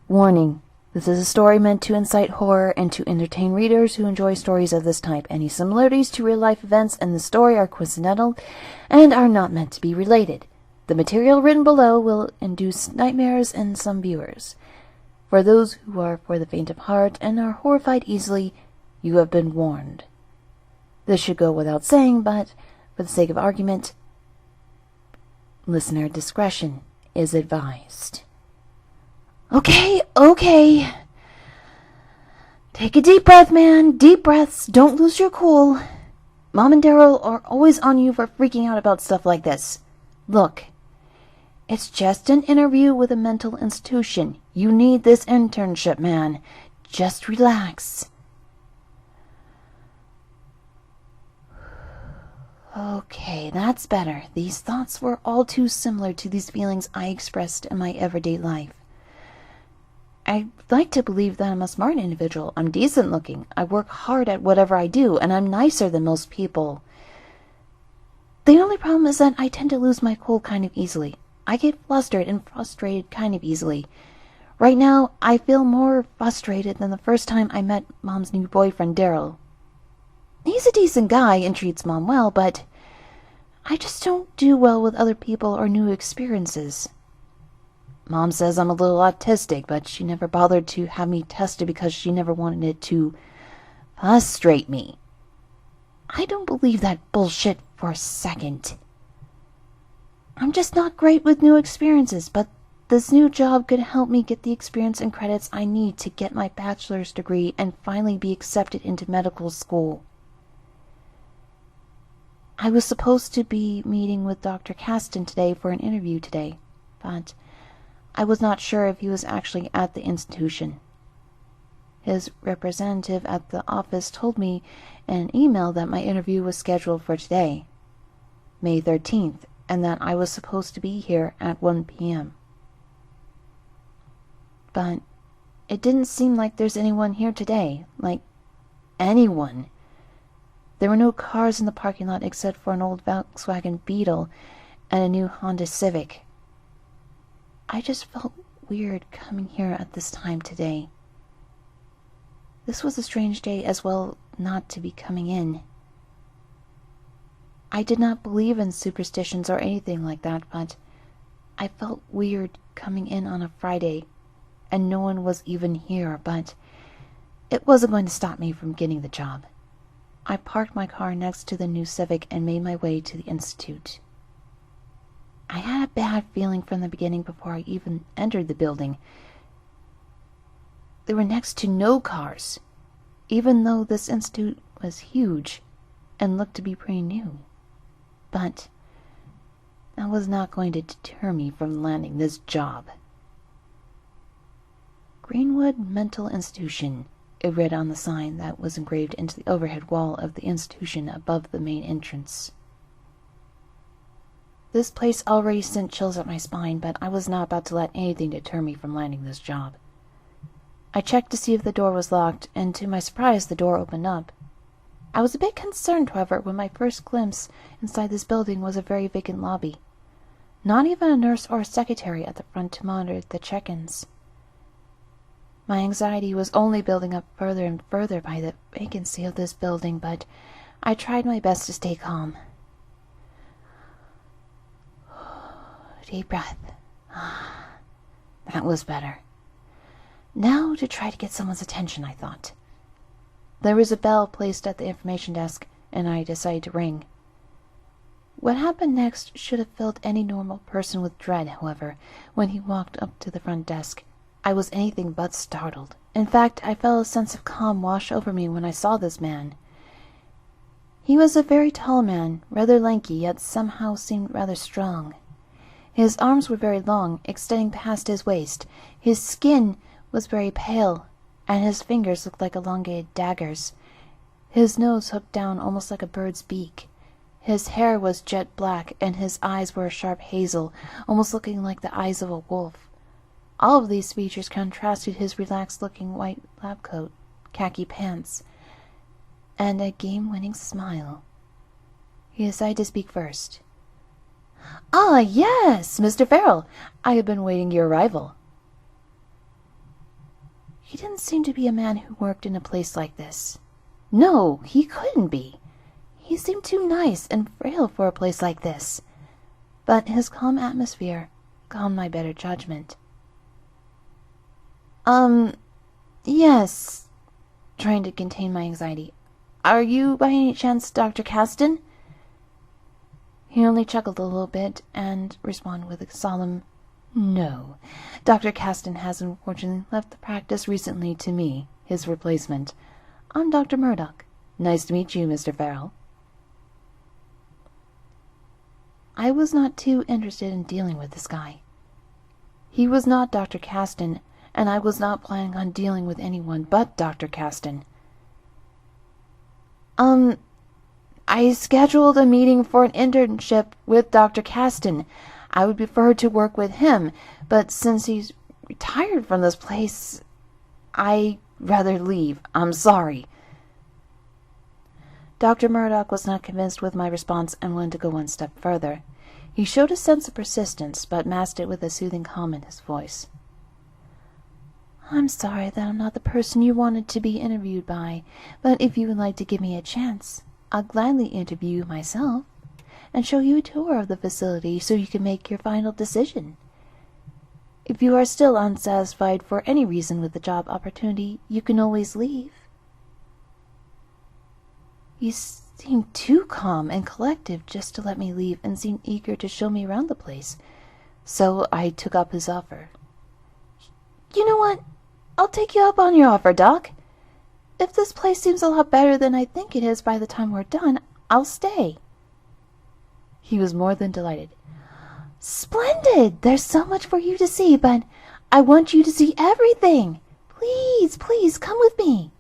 Warning. This is a story meant to incite horror and to entertain readers who enjoy stories of this type. Any similarities to real-life events in the story are coincidental and are not meant to be related. The material written below will induce nightmares in some viewers. For those who are for the faint of heart and are horrified easily, you have been warned. This should go without saying, but for the sake of argument, listener discretion is advised. Okay. Take a deep breath, man. Deep breaths. Don't lose your cool. Mom and Daryl are always on you for freaking out about stuff like this. Look, it's just an interview with a mental institution. You need this internship, man. Just relax. Okay, that's better. These thoughts were all too similar to these feelings I expressed in my everyday life. I like to believe that I'm a smart individual. I'm decent looking. I work hard at whatever I do, and I'm nicer than most people. The only problem is that I tend to lose my cool kind of easily. I get flustered and frustrated kind of easily. Right now, I feel more frustrated than the first time I met Mom's new boyfriend, Daryl. He's a decent guy and treats Mom well, but I just don't do well with other people or new experiences. Mom says I'm a little autistic, but she never bothered to have me tested because she never wanted it to frustrate me. I don't believe that bullshit for a second. I'm just not great with new experiences, but this new job could help me get the experience and credits I need to get my bachelor's degree and finally be accepted into medical school. I was supposed to be meeting with Dr. Caston today for an interview today, but I was not sure if he was actually at the institution. His representative at the office told me in an email that my interview was scheduled for today, May 13th, and that I was supposed to be here at 1 p.m. But it didn't seem like there's anyone here today, like anyone. There were no cars in the parking lot except for an old Volkswagen Beetle and a new Honda Civic. I just felt weird coming here at this time today. This was a strange day as well not to be coming in. I did not believe in superstitions or anything like that, but I felt weird coming in on a Friday, and no one was even here, but it wasn't going to stop me from getting the job. I parked my car next to the new Civic and made my way to the institute. I had a bad feeling from the beginning before I even entered the building. There were next to no cars, even though this institute was huge and looked to be pretty new. But that was not going to deter me from landing this job. Greenwood Mental Institution, it read on the sign that was engraved into the overhead wall of the institution above the main entrance. This place already sent chills up my spine, but I was not about to let anything deter me from landing this job. I checked to see if the door was locked, and to my surprise the door opened up. I was a bit concerned, however, when my first glimpse inside this building was a very vacant lobby. Not even a nurse or a secretary at the front to monitor the check-ins. My anxiety was only building up further and further by the vacancy of this building, but I tried my best to stay calm. Deep breath. That was better. Now to try to get someone's attention, I thought. There was a bell placed at the information desk, and I decided to ring. What happened next should have filled any normal person with dread, however. When he walked up to the front desk, I was anything but startled. In fact, I felt a sense of calm wash over me when I saw this man. He was a very tall man, rather lanky, yet somehow seemed rather strong. His arms were very long, extending past his waist. His skin was very pale, and his fingers looked like elongated daggers. His nose hooked down almost like a bird's beak. His hair was jet black, and his eyes were a sharp hazel, almost looking like the eyes of a wolf. All of these features contrasted his relaxed-looking white lab coat, khaki pants, and a game-winning smile. He decided to speak first. "Ah, yes, Mr. Farrell. I have been waiting your arrival." He didn't seem to be a man who worked in a place like this. No, he couldn't be. He seemed too nice and frail for a place like this. But his calm atmosphere calmed my better judgment. Yes, trying to contain my anxiety. Are you by any chance Dr. Caston? He only chuckled a little bit and responded with a solemn, "No. Dr. Caston has unfortunately left the practice recently to me, his replacement. I'm Dr. Murdoch. Nice to meet you, Mr. Farrell." I was not too interested in dealing with this guy. He was not Dr. Caston, and I was not planning on dealing with anyone but Dr. Caston. I scheduled a meeting for an internship with Dr. Caston. I would prefer to work with him, but since he's retired from this place, I'd rather leave. I'm sorry. Dr. Murdoch was not convinced with my response and wanted to go one step further. He showed a sense of persistence, but masked it with a soothing calm in his voice. "I'm sorry that I'm not the person you wanted to be interviewed by, but if you would like to give me a chance, I'll gladly interview you myself and show you a tour of the facility so you can make your final decision. If you are still unsatisfied for any reason with the job opportunity, you can always leave." He seemed too calm and collective just to let me leave and seemed eager to show me around the place, so I took up his offer. "You know what? I'll take you up on your offer, Doc. If this place seems a lot better than I think it is by the time we're done, I'll stay." He was more than delighted. "Splendid! There's so much for you to see, but I want you to see everything. Please, please, come with me."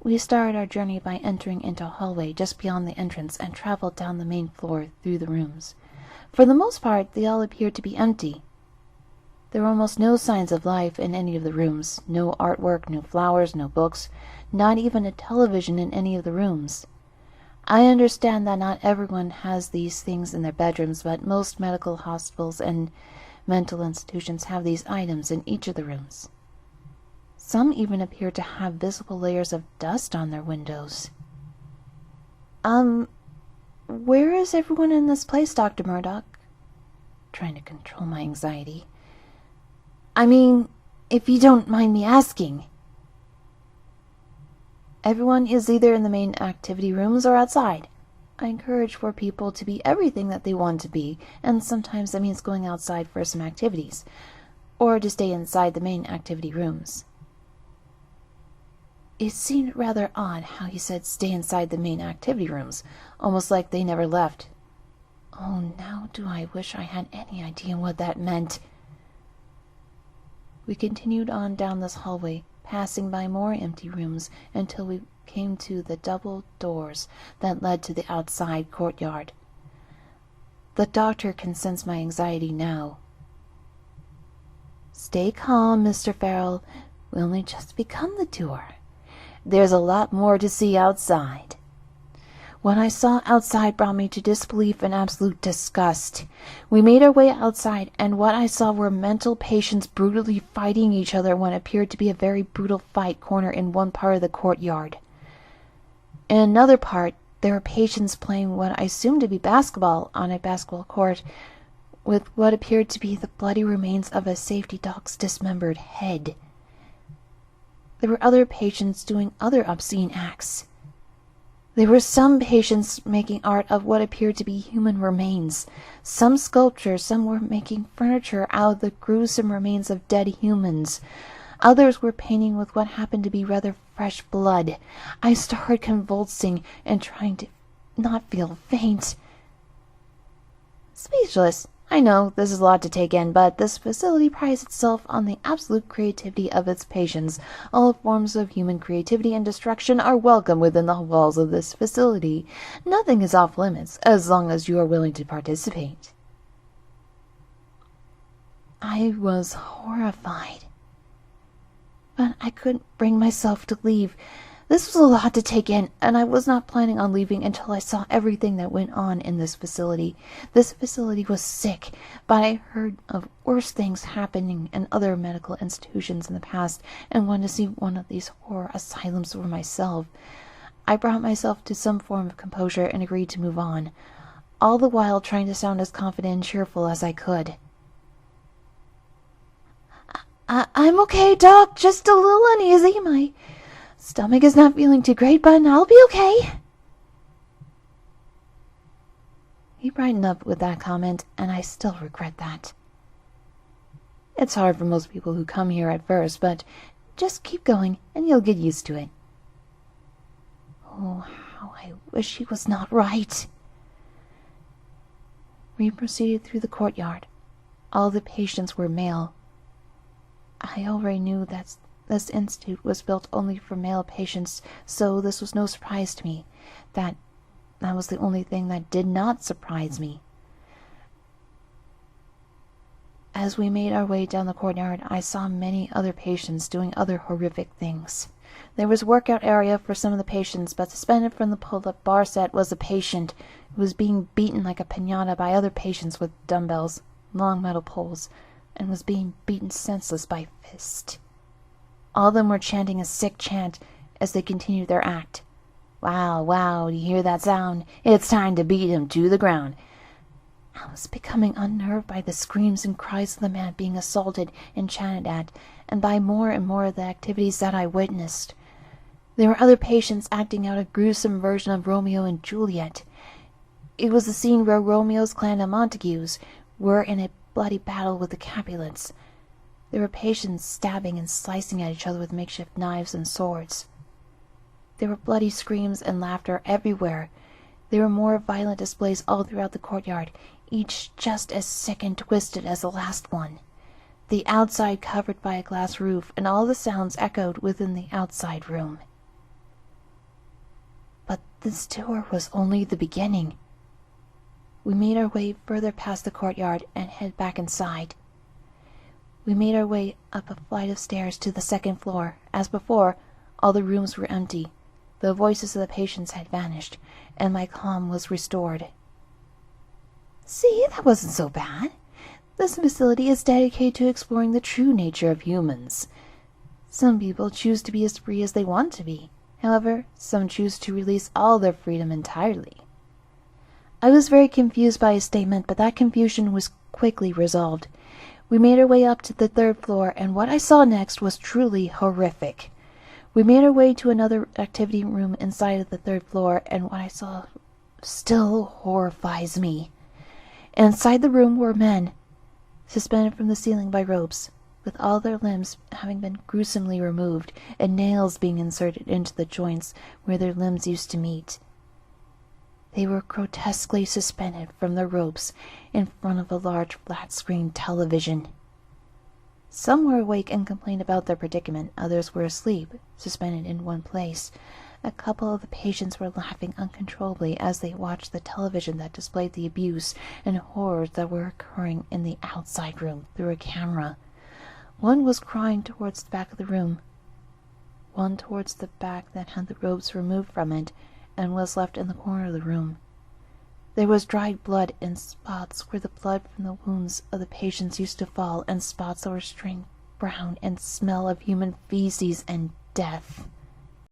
We started our journey by entering into a hallway just beyond the entrance and traveled down the main floor through the rooms. For the most part, they all appeared to be empty. There were almost no signs of life in any of the rooms, no artwork, no flowers, no books, not even a television in any of the rooms. I understand that not everyone has these things in their bedrooms, but most medical hospitals and mental institutions have these items in each of the rooms. Some even appear to have visible layers of dust on their windows. Where is everyone in this place, Dr. Murdoch?" Trying to control my anxiety. "I mean, if you don't mind me asking." "Everyone is either in the main activity rooms or outside. I encourage for people to be everything that they want to be, and sometimes that means going outside for some activities, or to stay inside the main activity rooms." It seemed rather odd how he said stay inside the main activity rooms, almost like they never left. Oh, now do I wish I had any idea what that meant. We continued on down this hallway, passing by more empty rooms until we came to the double doors that led to the outside courtyard. The doctor can sense my anxiety now. "Stay calm, Mr. Farrell. We only just begun the tour. There's a lot more to see outside." What I saw outside brought me to disbelief and absolute disgust. We made our way outside, and what I saw were mental patients brutally fighting each other in what appeared to be a very brutal fight corner in one part of the courtyard. In another part, there were patients playing what I assumed to be basketball on a basketball court with what appeared to be the bloody remains of a safety dog's dismembered head. There were other patients doing other obscene acts. There were some patients making art of what appeared to be human remains, some sculpture, some were making furniture out of the gruesome remains of dead humans. Others were painting with what happened to be rather fresh blood. I started convulsing and trying to not feel faint. Speechless. I know this is a lot to take in, but this facility prides itself on the absolute creativity of its patients. All forms of human creativity and destruction are welcome within the walls of this facility. Nothing is off limits, as long as you are willing to participate. I was horrified, but I couldn't bring myself to leave. This was a lot to take in, and I was not planning on leaving until I saw everything that went on in this facility. This facility was sick, but I heard of worse things happening in other medical institutions in the past and wanted to see one of these horror asylums for myself. I brought myself to some form of composure and agreed to move on, all the while trying to sound as confident and cheerful as I could. I'm okay, Doc. Just a little uneasy. My stomach is not feeling too great, but I'll be okay. He brightened up with that comment, and I still regret that. It's hard for most people who come here at first, but just keep going, and you'll get used to it. Oh, how I wish he was not right. We proceeded through the courtyard. All the patients were male. I already knew that this institute was built only for male patients, so this was no surprise to me. That was the only thing that did not surprise me. As we made our way down the courtyard, I saw many other patients doing other horrific things. There was a workout area for some of the patients, but suspended from the pull-up bar set was a patient who was being beaten like a piñata by other patients with dumbbells, long metal poles, and was being beaten senseless by fist. All of them were chanting a sick chant as they continued their act. Wow, wow, do you hear that sound? It's time to beat him to the ground. I was becoming unnerved by the screams and cries of the man being assaulted and chanted at, and by more and more of the activities that I witnessed. There were other patients acting out a gruesome version of Romeo and Juliet. It was the scene where Romeo's clan of Montagues were in a bloody battle with the Capulets. There were patients stabbing and slicing at each other with makeshift knives and swords. There were bloody screams and laughter everywhere. There were more violent displays all throughout the courtyard, each just as sick and twisted as the last one. The outside covered by a glass roof, and all the sounds echoed within the outside room. But this tour was only the beginning. We made our way further past the courtyard and headed back inside. We made our way up a flight of stairs to the second floor. As before, all the rooms were empty. The voices of the patients had vanished, and my calm was restored. See, that wasn't so bad. This facility is dedicated to exploring the true nature of humans. Some people choose to be as free as they want to be. However, some choose to release all their freedom entirely. I was very confused by his statement, but that confusion was quickly resolved. We made our way up to the third floor, and what I saw next was truly horrific. We made our way to another activity room inside of the third floor, and what I saw still horrifies me. Inside the room were men, suspended from the ceiling by ropes, with all their limbs having been gruesomely removed, and nails being inserted into the joints where their limbs used to meet. They were grotesquely suspended from the ropes in front of a large flat-screen television. Some were awake and complained about their predicament. Others were asleep, suspended in one place. A couple of the patients were laughing uncontrollably as they watched the television that displayed the abuse and horrors that were occurring in the outside room through a camera. One was crying towards the back of the room, one towards the back that had the robes removed from it and was left in the corner of the room. There was dried blood in spots where the blood from the wounds of the patients used to fall, and spots that were stained brown and smell of human feces and death.